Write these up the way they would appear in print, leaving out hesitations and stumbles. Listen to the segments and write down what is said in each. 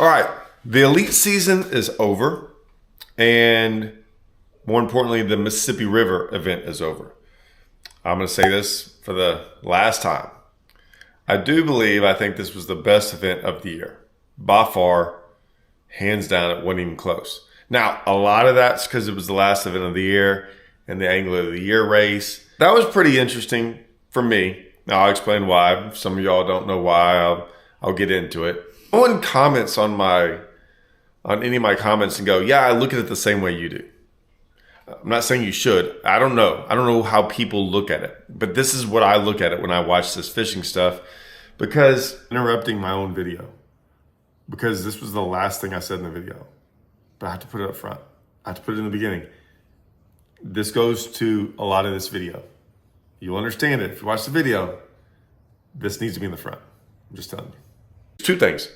All right, the elite season is over, and more importantly, the Mississippi River event is over. I'm going to say this for the last time. I think this was the best event of the year. By far, hands down, it wasn't even close. Now, a lot of that's because it was the last event of the year and the Angler of the Year race. That was pretty interesting for me. Now, I'll explain why. If some of y'all don't know why, I'll get into it. No one comments on any of my comments and go, yeah, I look at it the same way you do. I'm not saying you should. I don't know. I don't know how people look at it. But this is what I look at it when I watch this fishing stuff, because interrupting my own video. Because this was the last thing I said in the video. But I have to put it up front. I have to put it in the beginning. This goes to a lot of this video. You'll understand it. If you watch the video, this needs to be in the front. I'm just telling you. Two things.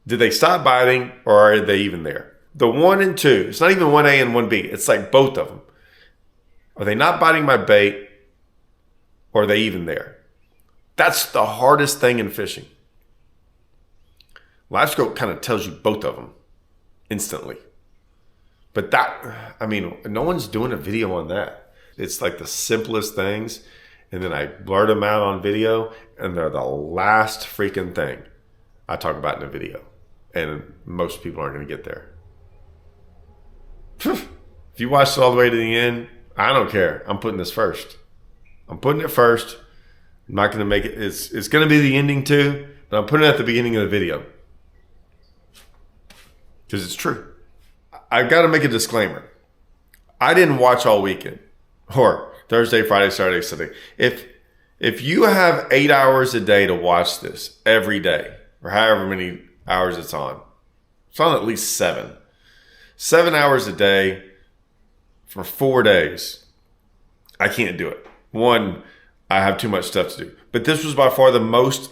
Did they stop biting, or are they even there? The 1 and 2, it's not even 1A and 1B. It's like both of them. Are they not biting my bait, or are they even there? That's the hardest thing in fishing. Live scope kind of tells you both of them instantly. But no one's doing a video on that. It's like the simplest things, and then I blurt them out on video, and they're the last freaking thing I talk about in a video. And most people aren't going to get there. If you watched it all the way to the end, I don't care. I'm putting this first. I'm putting it first. I'm not going to make it. It's going to be the ending too, but I'm putting it at the beginning of the video. Because it's true. I've got to make a disclaimer. I didn't watch all weekend. Or Thursday, Friday, Saturday, Sunday. If you have 8 hours a day to watch this every day, or however many hours it's on at least 7. 7 hours a day for 4 days. I can't do it. One, I have too much stuff to do. But this was by far the most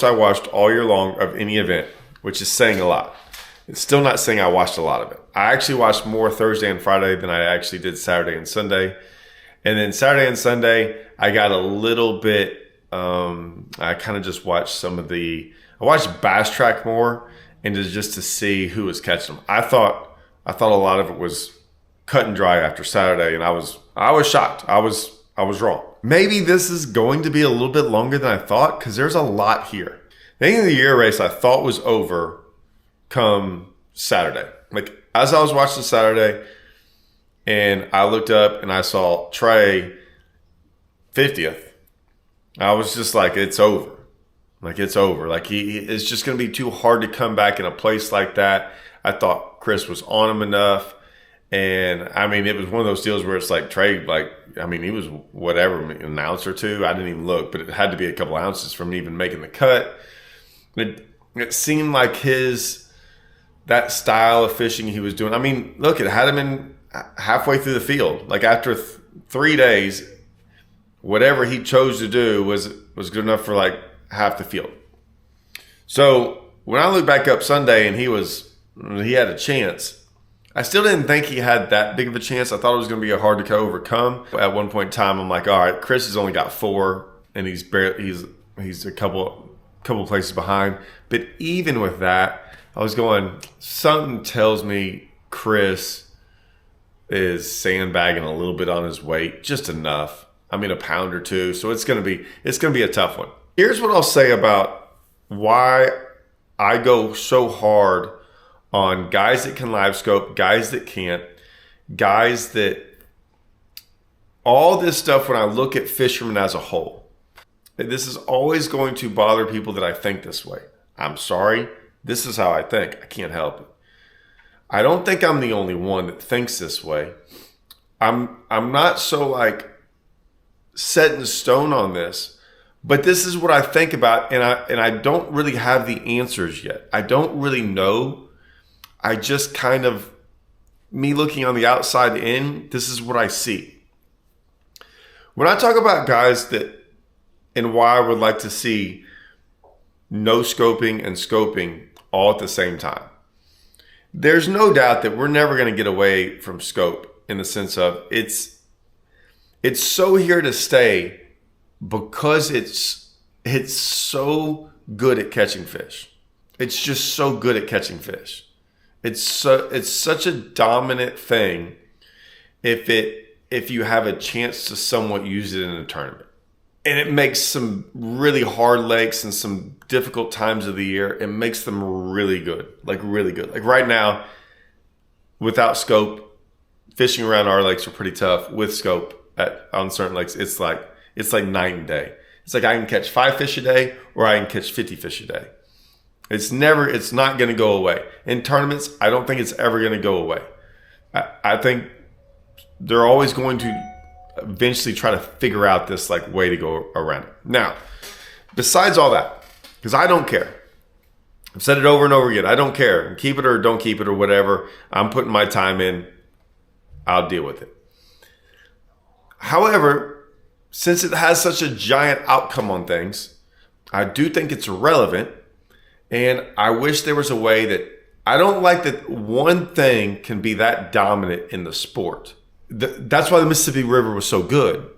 I watched all year long of any event, which is saying a lot. It's still not saying I watched a lot of it. I actually watched more Thursday and Friday than I actually did Saturday and Sunday. And then Saturday and Sunday, I got a little bit, I kind of just watched I watched Bass Track more, and just to see who was catching them. I thought a lot of it was cut and dry after Saturday, and I was shocked. I was wrong. Maybe this is going to be a little bit longer than I thought, because there's a lot here. The end of the year race I thought was over come Saturday. Like, as I was watching Saturday, and I looked up and I saw Trey 50th, I was just like, it's over. It's over. It's just going to be too hard to come back in a place like that. I thought Chris was on him enough. And it was one of those deals where it's like Trey, he was whatever, an ounce or two. I didn't even look, but it had to be a couple ounces from even making the cut. It seemed like that style of fishing he was doing. Look, it had him in halfway through the field. After 3 days, whatever he chose to do was good enough for half the field. So when I look back up Sunday and he had a chance, I still didn't think he had that big of a chance. I thought it was going to be hard to overcome. At one point in time, I'm like, all right, Chris has only got 4, and he's a couple places behind. But even with that, I was going, something tells me Chris is sandbagging a little bit on his weight, just enough. A pound or two. So it's going to be a tough one. Here's what I'll say about why I go so hard on guys that can live scope, guys that can't, guys that all this stuff. When I look at fishermen as a whole, this is always going to bother people that I think this way. I'm sorry. This is how I think. I can't help it. I don't think I'm the only one that thinks this way. I'm not so set in stone on this. But this is what I think about, and I don't really have the answers yet. I don't really know. I just kind of, me looking on the outside in, this is what I see. When I talk about guys and why I would like to see no scoping and scoping all at the same time, there's no doubt that we're never going to get away from scope, in the sense of it's so here to stay, because it's so good at catching fish. It's just so good at catching fish. It's such a dominant thing if you have a chance to somewhat use it in a tournament. And it makes some really hard lakes and some difficult times of the year, it makes them really good. Like really good. Like right now, without scope, fishing around our lakes are pretty tough. With scope on certain lakes, it's like night and day. It's like I can catch 5 fish a day or I can catch 50 fish a day. It's not going to go away. In tournaments, I don't think it's ever going to go away. I think they're always going to eventually try to figure out this like way to go around it. Now, besides all that, because I don't care. I've said it over and over again. I don't care. Keep it or don't keep it or whatever. I'm putting my time in. I'll deal with it. However, since it has such a giant outcome on things, I do think it's relevant. And I wish there was a way that I don't like that one thing can be that dominant in the sport. That's why the Mississippi River was so good,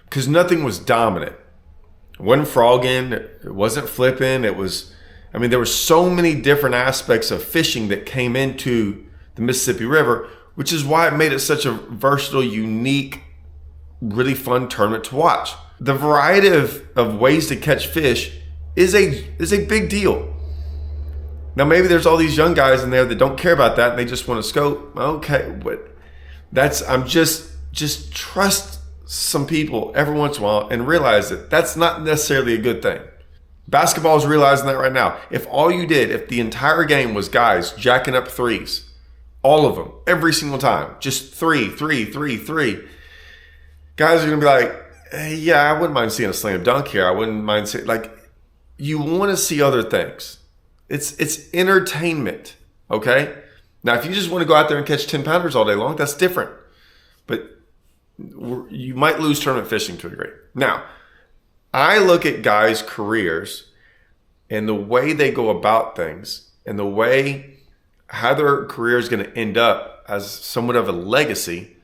because nothing was dominant. It wasn't frogging. It wasn't flipping. There were so many different aspects of fishing that came into the Mississippi River, which is why it made it such a versatile, unique, really fun tournament to watch. The variety of ways to catch fish is a big deal. Now, maybe there's all these young guys in there that don't care about that and they just want to scope. Okay, but I'm just trust some people every once in a while and realize that that's not necessarily a good thing. Basketball is realizing that right now. If the entire game was guys jacking up threes, all of them, every single time, just three, guys are going to be like, hey, yeah, I wouldn't mind seeing a slam dunk here. I wouldn't mind seeing, you want to see other things. It's entertainment, okay? Now, if you just want to go out there and catch 10-pounders all day long, that's different. But you might lose tournament fishing to a degree. Now, I look at guys' careers and the way they go about things and the way how their career is going to end up as somewhat of a legacy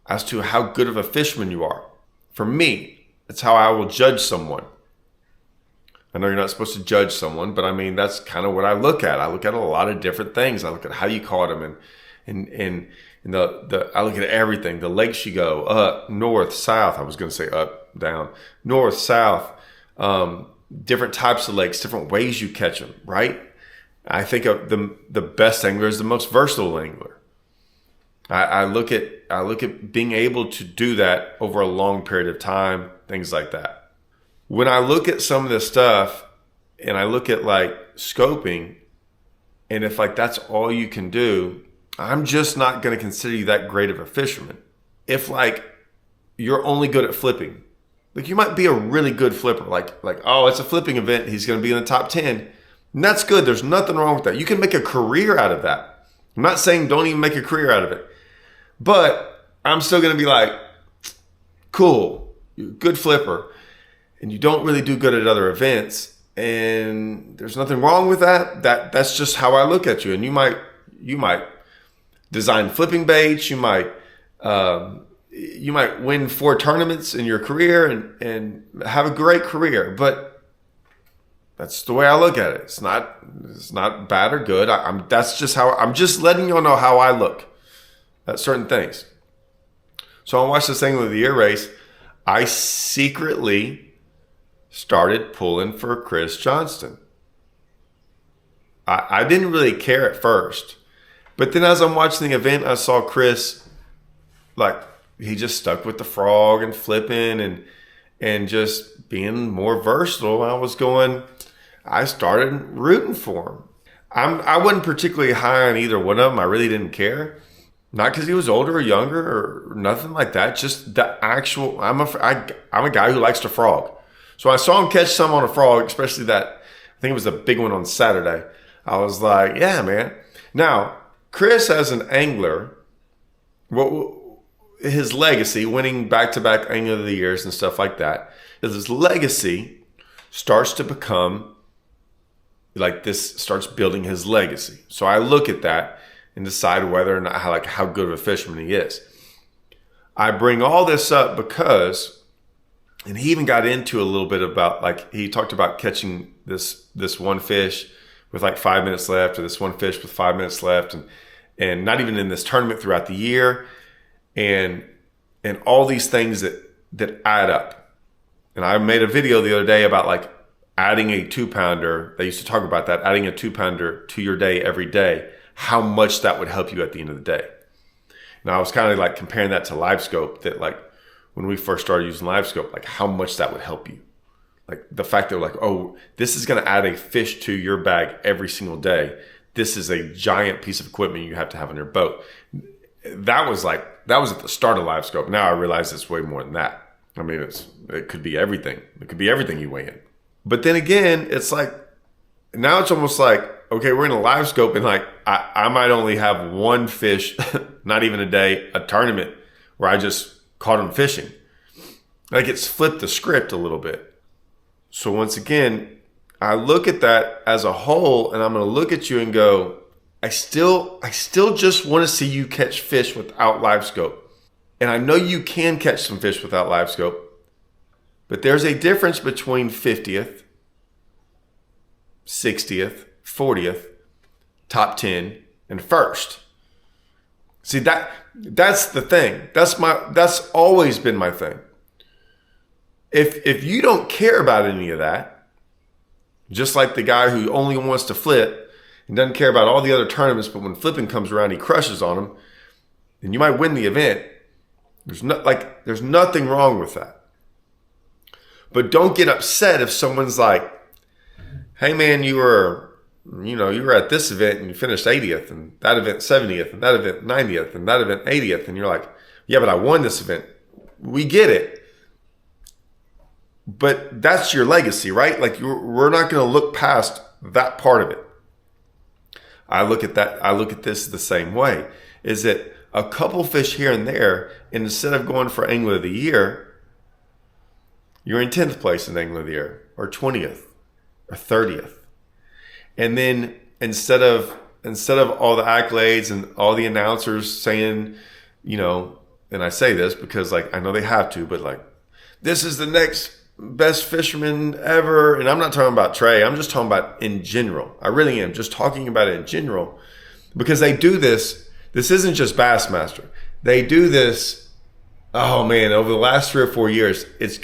as to how good of a fisherman you are. For me, that's how I will judge someone. I know you're not supposed to judge someone, but that's kind of what I look at. I look at a lot of different things. I look at how you caught them and I look at everything. The lakes you go, up, north, south. I was going to say up, down, north, south, different types of lakes, different ways you catch them, right? I think of the best angler is the most versatile angler. I look at being able to do that over a long period of time, things like that. When I look at some of this stuff and I look at scoping, and if that's all you can do, I'm just not going to consider you that great of a fisherman. If you're only good at flipping, you might be a really good flipper, oh, it's a flipping event, he's going to be in the top 10. And that's good. There's nothing wrong with that. You can make a career out of that. I'm not saying don't even make a career out of it, but I'm still going to be cool, you're a good flipper, and you don't really do good at other events, and there's nothing wrong with that. That's just how I look at you. And you might design flipping baits. You might win 4 tournaments in your career and have a great career. But that's the way I look at it. It's not bad or good. That's just how I'm just letting y'all know how I look at certain things. So I watched this Angler of the Year race. I secretly started pulling for Chris Johnston. I didn't really care at first, but then as I'm watching the event, I saw Chris, he just stuck with the frog and flipping and just being more versatile. I started rooting for him. I wasn't particularly high on either one of them. I really didn't care. Not because he was older or younger or nothing like that. Just the actual, I'm a guy who likes to frog. So I saw him catch some on a frog, especially that, I think it was a big one on Saturday. I was like, yeah, man. Now, Chris as an angler, his legacy, winning back-to-back Angler of the Years and stuff like that, is his legacy starts to become this, starts building his legacy. So I look at that and decide whether or not how good of a fisherman he is. I bring all this up because, and he even got into a little bit about he talked about catching this one fish with like 5 minutes left, or this one fish with 5 minutes left, and not even in this tournament, throughout the year, and all these things that add up. And I made a video the other day about like adding a 2-pounder. They used to talk about that, adding a 2-pounder to your day every day, how much that would help you at the end of the day. And I was kind of like comparing that to live scope, that like when we first started using live scope, like how much that would help you. Like the fact that like, oh, this is going to add a fish to your bag every single day. This is a giant piece of equipment you have to have on your boat. That was at the start of live scope. Now I realize it's way more than that. I mean, it could be everything. It could be everything you weigh in. But then again, it's like, now it's almost like, okay, we're in a live scope, and like I might only have one fish, not even a day, a tournament where I just caught him fishing. Like it's flipped the script a little bit. So once again, I look at that as a whole, and I'm going to look at you and go, I still just want to see you catch fish without live scope. And I know you can catch some fish without live scope, but there's a difference between 50th, 60th, 40th, top 10, and first. See, that's the thing. That's always been my thing. If you don't care about any of that, just like the guy who only wants to flip and doesn't care about all the other tournaments, but when flipping comes around, he crushes on them, then you might win the event. There's nothing wrong with that. But don't get upset if someone's like, hey man, you were at this event and you finished 80th, and that event 70th, and that event 90th, and that event 80th, and you're like, yeah, but I won this event. We get it. But that's your legacy, right? Like we're not going to look past that part of it. I look at this the same way. Is that a couple fish here and there, and instead of going for Angler of the Year, you're in 10th place in Angler of the Year, or 20th, or 30th. And then instead of all the accolades and all the announcers saying, and I say this because like I know they have to, but like, this is the next best fisherman ever. And I'm not talking about Trey. I'm just talking about in general. I really am just talking about it in general, because they do this. This isn't just Bassmaster. They do this. Oh man, over the last 3 or 4 years, it's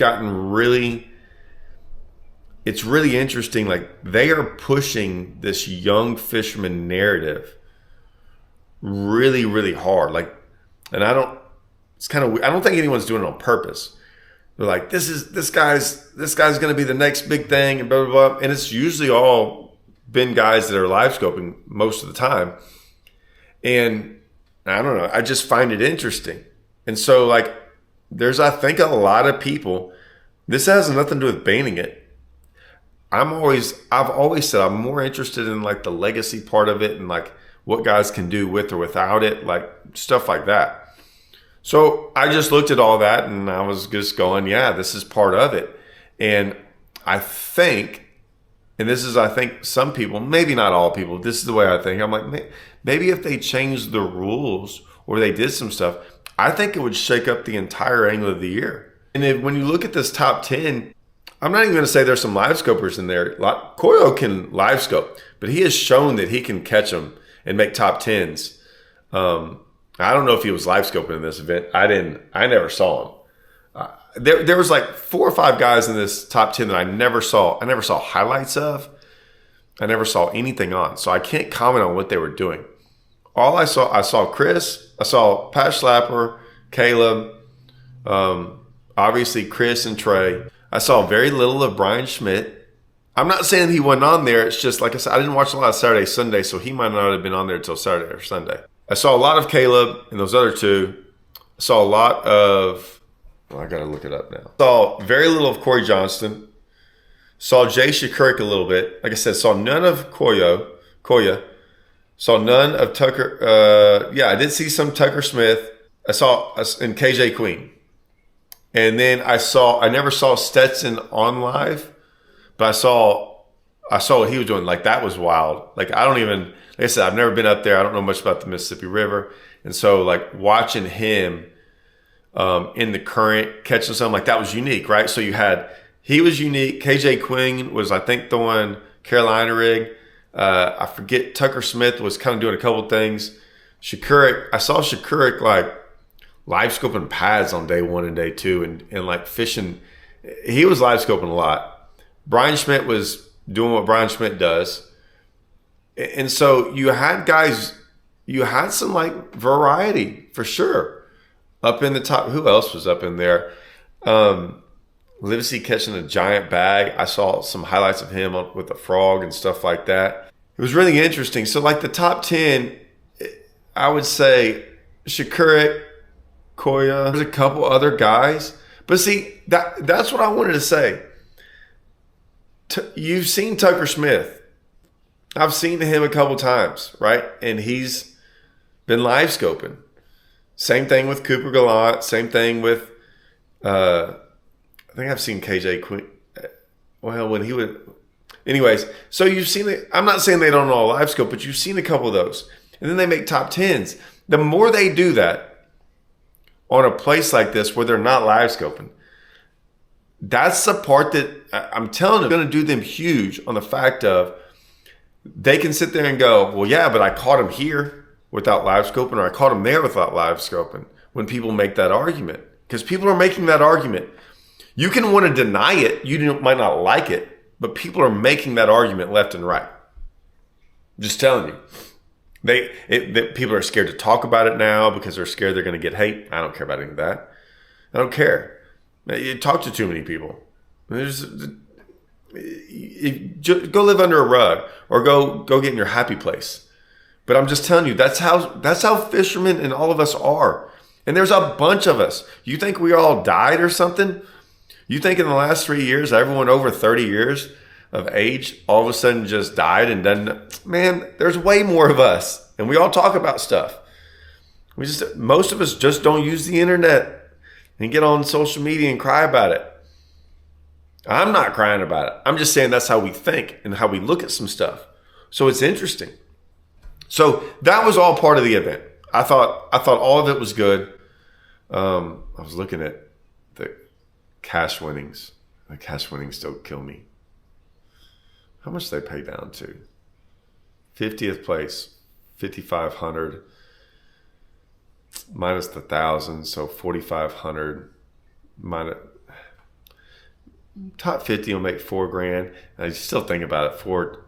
really interesting. Like they are pushing this young fisherman narrative really, really hard. Like, and I don't think anyone's doing it on purpose. They're like, this guy's going to be the next big thing, and blah, blah, blah. And it's usually all been guys that are live scoping most of the time. And I don't know, I just find it interesting. And so like, there's, I think, a lot of people, this has nothing to do with banning it. I've always said I'm more interested in like the legacy part of it, and like what guys can do with or without it, like stuff like that. So I just looked at all that, and I was just going, yeah, this is part of it. And I think some people, maybe not all people, this is the way I think. I'm like, maybe if they changed the rules or they did some stuff, I think it would shake up the entire Angler of the Year. And when you look at this top 10, I'm not even going to say there's some live scopers in there. Koyo can live scope, but he has shown that he can catch them and make top 10s. I don't know if he was live scoping in this event. I never saw him. There was like 4 or 5 guys in this top 10 that I never saw. I never saw highlights of. I never saw anything on. So I can't comment on what they were doing. All I saw Chris. I saw Pat Schlapper, Caleb, obviously Chris and Trey. I saw very little of Brian Schmidt. I'm not saying he wasn't on there. It's just, like I said, I didn't watch a lot of Saturday, Sunday, so he might not have been on there until Saturday or Sunday. I saw a lot of Caleb and those other two. I saw a lot of, I got to look it up now. Saw very little of Corey Johnston. Saw Jay Shakurik a little bit. Like I said, saw none of Koya. Saw none of Tucker. I did see some Tucker Smith. I saw and KJ Queen. And then I never saw Stetson on live, but I saw what he was doing. Like that was wild. Like like I said, I've never been up there. I don't know much about the Mississippi River. And so like watching him in the current catching something, like that was unique, right? So he was unique. KJ Queen was, I think, the one Carolina rig. I forget, Tucker Smith was kind of doing a couple things. Shakurik, I saw Shakurik like live scoping pads on day 1 and day 2 and like fishing. He was live scoping a lot. Brian Schmidt was doing what Brian Schmidt does. And so you had guys, you had some like variety for sure. Up in the top, who else was up in there? Livesey catching a giant bag. I saw some highlights of him with a frog and stuff like that. It was really interesting. So like the top 10, I would say Shakurik, Koya, there's a couple other guys. But see, that's what I wanted to say. You've seen Tucker Smith. I've seen him a couple times, right? And he's been live scoping. Same thing with Cooper Gallant. Same thing with, I think I've seen KJ Quinn. Well, when he would, anyways. So you've seen it. I'm not saying they don't all live scope, but you've seen a couple of those. And then they make top 10s. The more they do that on a place like this where they're not live scoping, that's the part that I'm telling you, going to do them huge on the fact of they can sit there and go, well, yeah, but I caught him here without live scoping, or I caught him there without live scoping, when people make that argument. Because people are making that argument. You can want to deny it. You might not like it, but people are making that argument left and right. I'm just telling you. People are scared to talk about it now because they're scared they're going to get hate. I don't care about any of that. I don't care. You talk to too many people. Go live under a rug or go get in your happy place. But I'm just telling you, that's how fishermen and all of us are. And there's a bunch of us. You think we all died or something? You think in the last 3 years, everyone over 30 years of age all of a sudden just died and done? Man, there's way more of us. And we all talk about stuff. Most of us just don't use the internet and get on social media and cry about it. I'm not crying about it. I'm just saying that's how we think and how we look at some stuff. So it's interesting. So that was all part of the event. I thought all of it was good. I was looking at the cash winnings. The cash winnings still kill me. How much they pay down to? 50th place, 5,500 minus the 1,000, so 4,500 minus. Top 50 will make $4,000. I still think about it.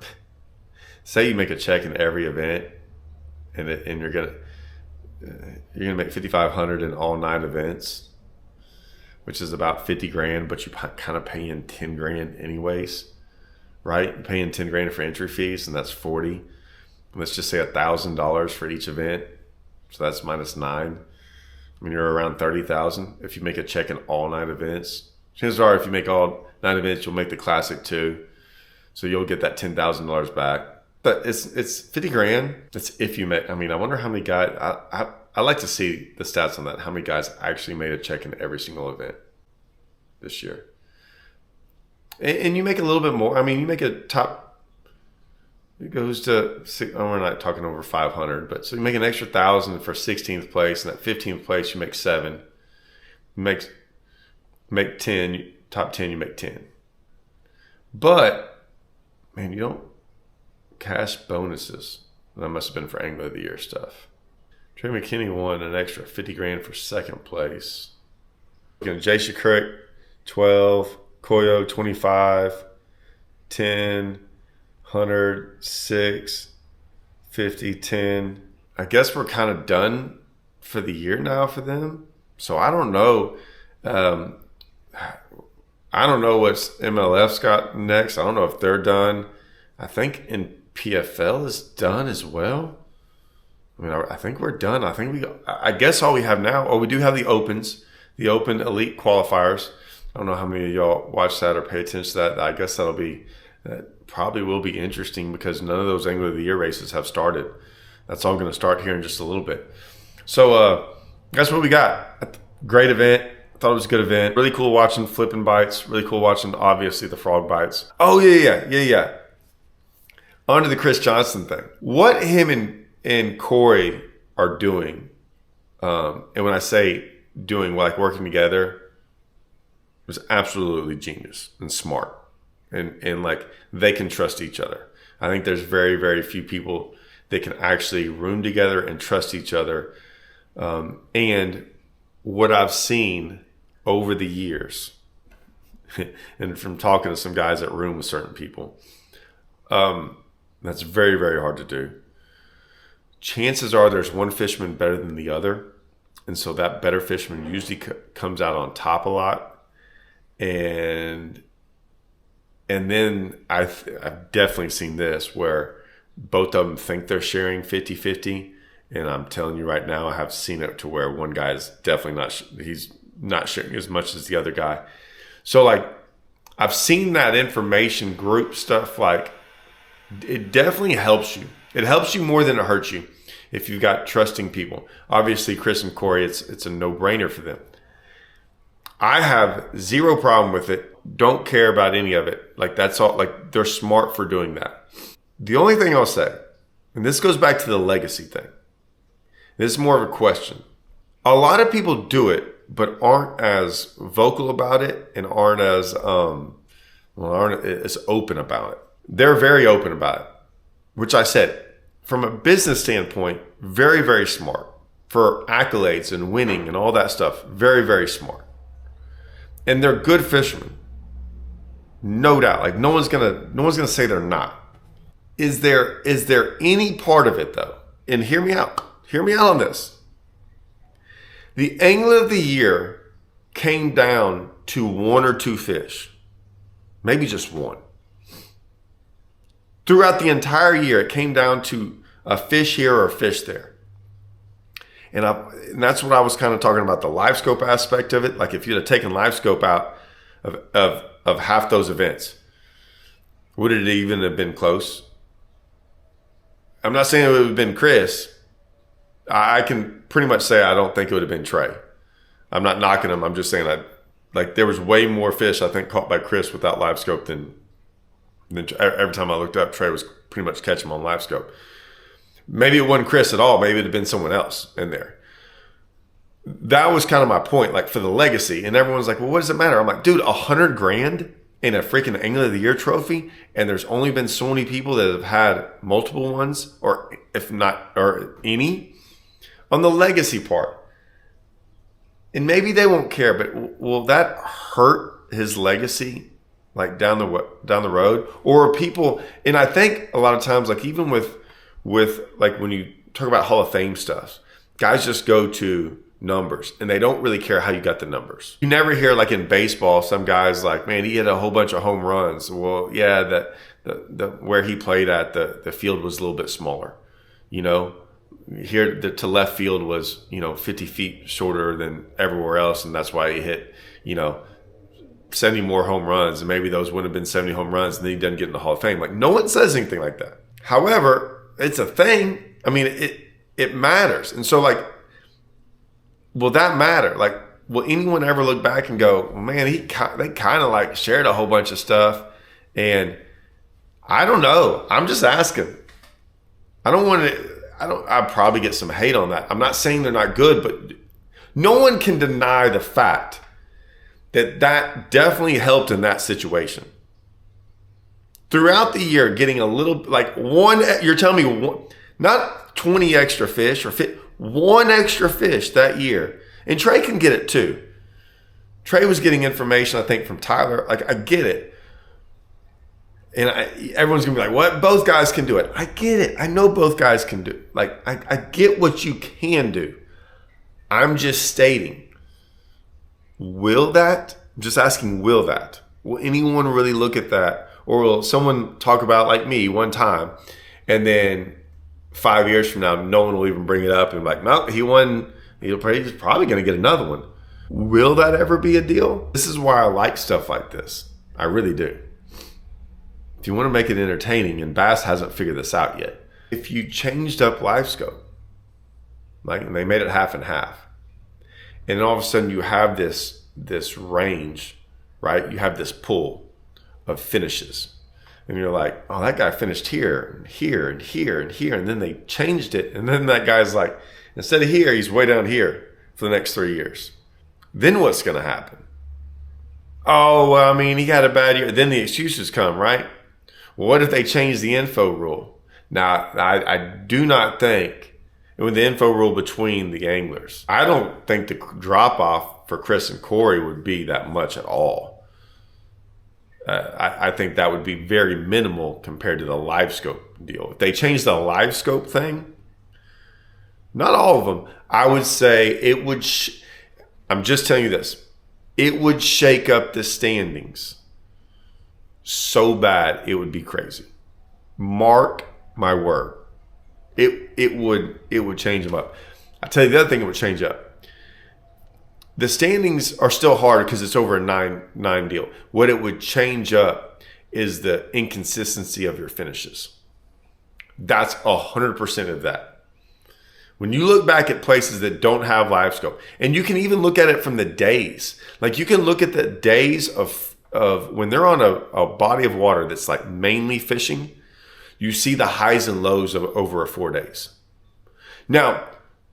Say you make a check in every event, and you're gonna make 5,500 in all 9 events, which is about $50,000. But you kind of paying $10,000 anyways, right? You're paying $10,000 for entry fees, and that's 40. Let's just say $1,000 for each event, so that's minus 9. I mean, you're around 30,000 if you make a check in all 9 events. Chances are, if you make all 9 events, you'll make the classic too, so you'll get that $10,000 back. But it's $50,000. That's if you make. I mean, I wonder how many guys. I like to see the stats on that. How many guys actually made a check in every single event this year? And you make a little bit more. I mean, you make a top. It goes to. We're not talking over 500, but so you make an extra 1,000 for 16th place, and at 15th place you make 7. You make 10. Top 10, you make 10. But man, you don't. Cash bonuses. That must have been for Angler of the Year stuff. Trey McKinney won an extra $50,000 for 2nd place. Jay Shakurik, 12. Koyo, 25. 10. 100. 6. 50. 10. I guess we're kind of done for the year now for them. So I don't know. I don't know what MLF's got next. I don't know if they're done. I think in PFL is done as well. I mean, I think we're done. I guess all we have now, we do have the Opens, the Open Elite Qualifiers. I don't know how many of y'all watch that or pay attention to that. I guess that probably will be interesting because none of those Angler of the Year races have started. That's all going to start here in just a little bit. So that's what we got. Great event. I thought it was a good event. Really cool watching flipping bites. Really cool watching, obviously, the frog bites. Oh, yeah. On to the Chris Johnston thing. What him and Corey are doing, and when I say doing, like working together, was absolutely genius and smart. And like they can trust each other. I think there's very, very few people that can actually room together and trust each other. And what I've seen over the years, and from talking to some guys that room with certain people, that's very, very hard to do. Chances are there's one fisherman better than the other. And so that better fisherman usually comes out on top a lot. And then I've definitely seen this where both of them think they're sharing 50-50. And I'm telling you right now, I have seen it to where one guy is definitely he's not sharing as much as the other guy. So like, I've seen that information group stuff. Like, it definitely helps you. It helps you more than it hurts you if you've got trusting people. Obviously, Chris and Corey, it's a no-brainer for them. I have zero problem with it. Don't care about any of it. Like, that's all. Like, they're smart for doing that. The only thing I'll say, and this goes back to the legacy thing. This is more of a question. A lot of people do it, but aren't as vocal about it and aren't as open about it. They're very open about it, which I said, from a business standpoint, very, very smart. For accolades and winning and all that stuff, very, very smart. And they're good fishermen. No doubt. Like, no one's gonna say they're not. Is there any part of it though? And hear me out. Hear me out on this. The Angler of the Year came down to one or two fish. Maybe just one. Throughout the entire year, it came down to a fish here or a fish there. And that's what I was kind of talking about, the live scope aspect of it. Like, if you'd have taken live scope out of half those events, would it even have been close? I'm not saying it would have been Chris. I can pretty much say I don't think it would have been Trey. I'm not knocking him. I'm just saying there was way more fish, I think, caught by Chris without live scope than every time I looked up, Trey was pretty much catching them on live scope. Maybe it wasn't Chris at all. Maybe it had been someone else in there. That was kind of my point, like, for the legacy. And everyone's like, well, what does it matter? I'm like, dude, $100,000 in a freaking Angler of the Year trophy, and there's only been so many people that have had multiple ones, or if not, or any, on the legacy part. And maybe they won't care, but will that hurt his legacy, like, down the road? Or people, and I think a lot of times, like, even with like, when you talk about Hall of Fame stuff, guys just go to numbers and they don't really care how you got the numbers. You never hear, like, in baseball, some guys like, man, he hit a whole bunch of home runs. Well, yeah, the where he played at, the field was a little bit smaller. You know, here to left field was, 50 feet shorter than everywhere else, and that's why he hit, 70 more home runs, and maybe those wouldn't have been 70 home runs, and then he doesn't get in the Hall of Fame. Like, no one says anything like that. However, it's a thing. I mean, it matters. And so, like, will that matter? Like, will anyone ever look back and go, well, man, they kind of, like, shared a whole bunch of stuff? And I don't know. I'm just asking. I'd probably get some hate on that. I'm not saying they're not good, but no one can deny the fact that definitely helped in that situation. Throughout the year, getting a little, like, you're telling me one, not 20 extra fish or one extra fish that year. And Trey can get it too. Trey was getting information, I think, from Tyler. Like, I get it. And everyone's going to be like, what? Both guys can do it. I get it. I know both guys can do it. Like, I get what you can do. I'm just stating, I'm just asking, will that? Will anyone really look at that? Or will someone talk about, like me, one time, and then 5 years from now, no one will even bring it up and be like, no, he won. He's probably going to get another one. Will that ever be a deal? This is why I like stuff like this. I really do. If you want to make it entertaining, and Bass hasn't figured this out yet, if you changed up live scope, like, and they made it half and half, and then all of a sudden you have this range, right? You have this pool of finishes, and you're like, oh, that guy finished here and here and here and here, and then they changed it, and then that guy's like, instead of here, he's way down here for the next 3 years. Then what's going to happen? Oh, well, I mean, he had a bad year. Then the excuses come, right? What if they change the info rule? Now, I do not think, with the info rule between the anglers, I don't think the drop off for Chris and Corey would be that much at all. I think that would be very minimal compared to the live scope deal. If they change the live scope thing, not all of them, I would say it would, I'm just telling you this, it would shake up the standings so bad it would be crazy. Mark my word. It would change them up. I'll tell you the other thing it would change up. The standings are still hard because it's over a 9 deal. What it would change up is the inconsistency of your finishes. That's 100% of that. When you look back at places that don't have live scope, and you can even look at it from the days. Like you can look at the days of when they're on a body of water that's like mainly fishing, you see the highs and lows of over 4 days. Now,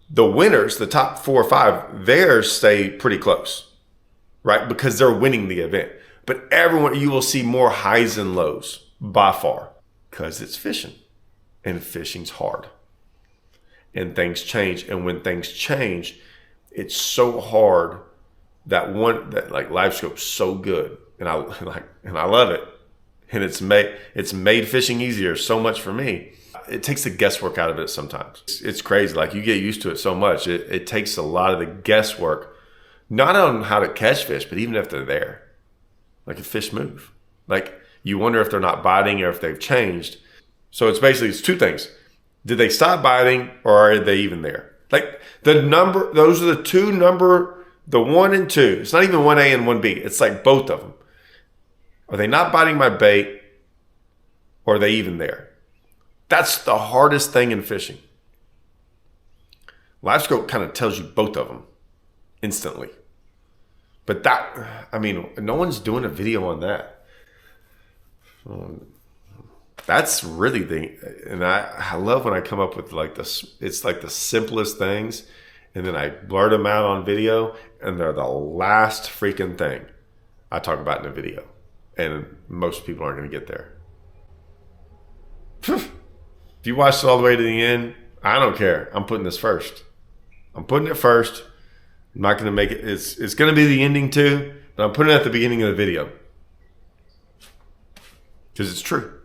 the winners, the top 4 or 5, theirs stay pretty close, right? Because they're winning the event. But everyone, you will see more highs and lows by far because it's fishing, and fishing's hard, and things change. And when things change, it's so hard that like live scope's so good, and I love it, and it's made fishing easier so much for me. It takes the guesswork out of it sometimes. It's crazy. Like you get used to it so much. It takes a lot of the guesswork, not on how to catch fish, but even if they're there. Like if fish move. Like you wonder if they're not biting or if they've changed. So it's 2 things. Did they stop biting or are they even there? Like those are the 2 the 1 and 2. It's not even 1A and 1B. It's like both of them. Are they not biting my bait or are they even there? That's the hardest thing in fishing. Live scope kind of tells you both of them instantly. But no one's doing a video on that. That's really and I love when I come up with like this, it's like the simplest things, and then I blurt them out on video, and they're the last freaking thing I talk about in a video. And most people aren't going to get there. If you watched it all the way to the end, I don't care. I'm putting this first. I'm putting it first. I'm not going to make it. It's going to be the ending too, but I'm putting it at the beginning of the video because it's true.